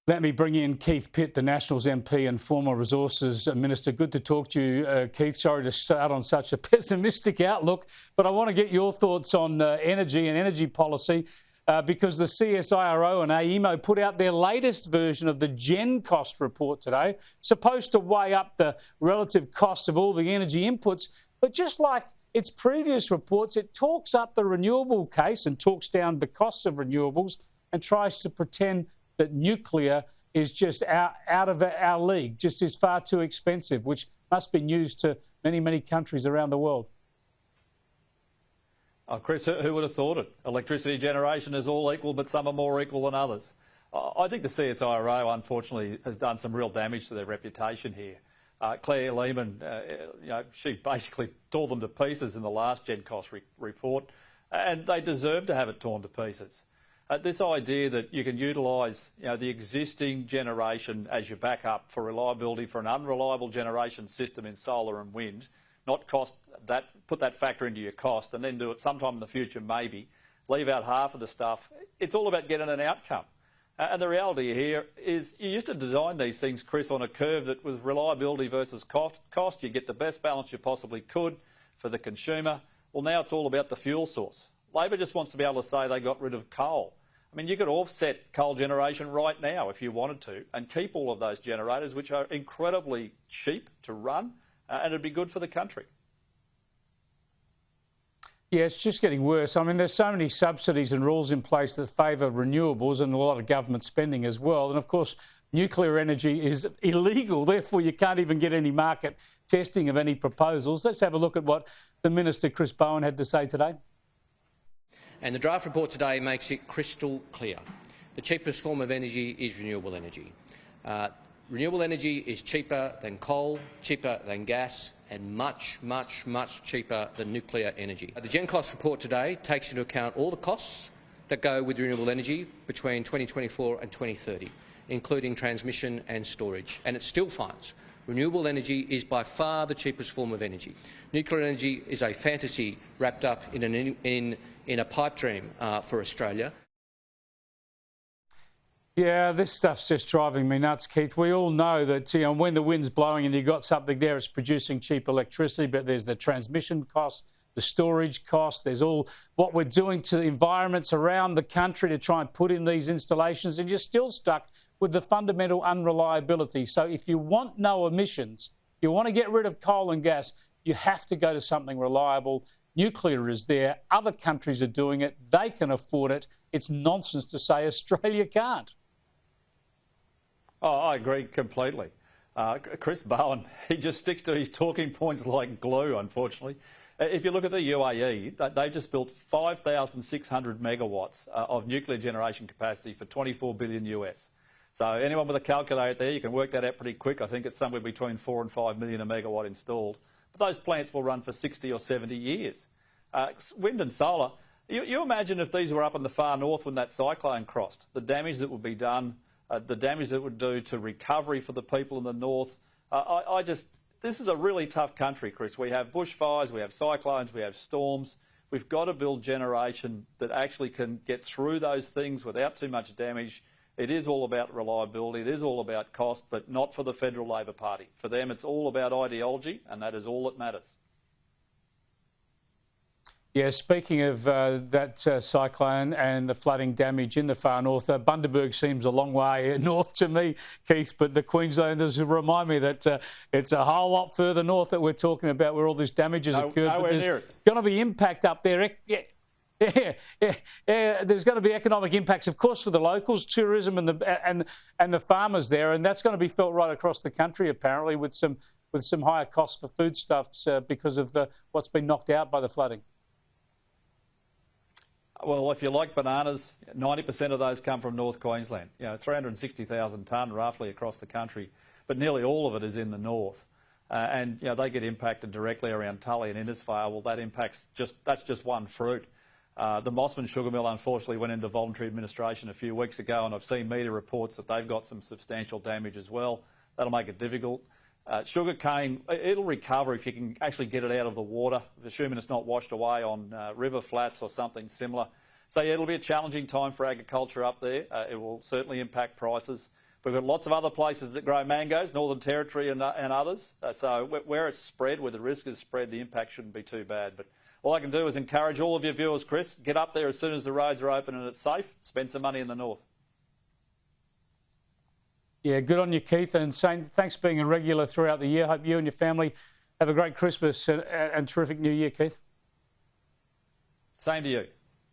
Let me bring in Keith Pitt, the Nationals MP and former Resources Minister. Good to talk to you, Keith. Sorry to start on such a pessimistic outlook, but I want to get your thoughts on energy and energy policy because the CSIRO and AEMO put out their latest version of the GenCost Report today, supposed to weigh up the relative costs of all the energy inputs. But just like its previous reports, it talks up the renewable case and talks down the costs of renewables and tries to pretend that nuclear is just out of our league, just is far too expensive, which must be news to many, many countries around the world. Oh, Chris, who would have thought it? Electricity generation is all equal, but some are more equal than others. I think the CSIRO, unfortunately, has done some real damage to their reputation here. Claire Lehman, she basically tore them to pieces in the last GenCost report, and they deserve to have it torn to pieces. This idea that you can utilise the existing generation as your backup for reliability for an unreliable generation system in solar and wind, not put that factor into your cost and then do it sometime in the future maybe, leave out half of the stuff. It's all about getting an outcome. And the reality here is you used to design these things, Chris, on a curve that was reliability versus cost. You get the best balance you possibly could for the consumer. Well, now it's all about the fuel source. Labor just wants to be able to say they got rid of coal. I mean, you could offset coal generation right now if you wanted to and keep all of those generators, which are incredibly cheap to run, and it'd be good for the country. Yeah, it's just getting worse. I mean, there's so many subsidies and rules in place that favour renewables and a lot of government spending as well. And of course, nuclear energy is illegal. Therefore, you can't even get any market testing of any proposals. Let's have a look at what the Minister, Chris Bowen, had to say today. And the draft report today makes it crystal clear. The cheapest form of energy is renewable energy. Renewable energy is cheaper than coal, cheaper than gas, and much, much, much cheaper than nuclear energy. The GenCost report today takes into account all the costs that go with renewable energy between 2024 and 2030, including transmission and storage, and it still finds renewable energy is by far the cheapest form of energy. Nuclear energy is a fantasy wrapped up in a pipe dream for Australia. Yeah, this stuff's just driving me nuts, Keith. We all know that when the wind's blowing and you've got something there, it's producing cheap electricity, but there's the transmission costs, the storage costs, there's all what we're doing to environments around the country to try and put in these installations, and you're still stuck with the fundamental unreliability. So if you want no emissions, you want to get rid of coal and gas, you have to go to something reliable. Nuclear is there. Other countries are doing it. They can afford it. It's nonsense to say Australia can't. Oh, I agree completely. Chris Bowen, he just sticks to his talking points like glue, unfortunately. If you look at the UAE, they've just built 5,600 megawatts of nuclear generation capacity for $24 billion US. So anyone with a calculator there, you can work that out pretty quick. I think it's somewhere between 4 and 5 million a megawatt installed. But those plants will run for 60 or 70 years. Wind and solar, you imagine if these were up in the far north when that cyclone crossed, the damage that would be done, the damage that it would do to recovery for the people in the north. This is a really tough country, Chris. We have bushfires, we have cyclones, we have storms. We've got to build generation that actually can get through those things without too much damage. It is all about reliability, it is all about cost, but not for the Federal Labor Party. For them, it's all about ideology, and that is all that matters. Yeah, speaking of that cyclone and the flooding damage in the far north, Bundaberg seems a long way north to me, Keith, but the Queenslanders remind me that it's a whole lot further north that we're talking about where all this damage has occurred. Nowhere but near it. Going to be impact up there. Yeah, there's going to be economic impacts, of course, for the locals, tourism and the farmers there, and that's going to be felt right across the country, apparently, with some higher costs for foodstuffs because of what's been knocked out by the flooding. Well, if you like bananas, 90% of those come from North Queensland. 360,000 tonne roughly across the country, but nearly all of it is in the north. And they get impacted directly around Tully and Innisfail. Well, that's just one fruit. The Mossman sugar mill unfortunately went into voluntary administration a few weeks ago, and I've seen media reports that they've got some substantial damage as well. That'll make it difficult. Sugar cane, it'll recover if you can actually get it out of the water, assuming it's not washed away on river flats or something similar. So yeah, it'll be a challenging time for agriculture up there. It will certainly impact prices. We've got lots of other places that grow mangoes, Northern Territory and others. So where it's spread, where the risk is spread, the impact shouldn't be too bad. But all I can do is encourage all of your viewers, Chris, get up there as soon as the roads are open and it's safe. Spend some money in the north. Yeah, good on you, Keith. And Shane, thanks for being a regular throughout the year. Hope you and your family have a great Christmas and terrific New Year, Keith. Same to you.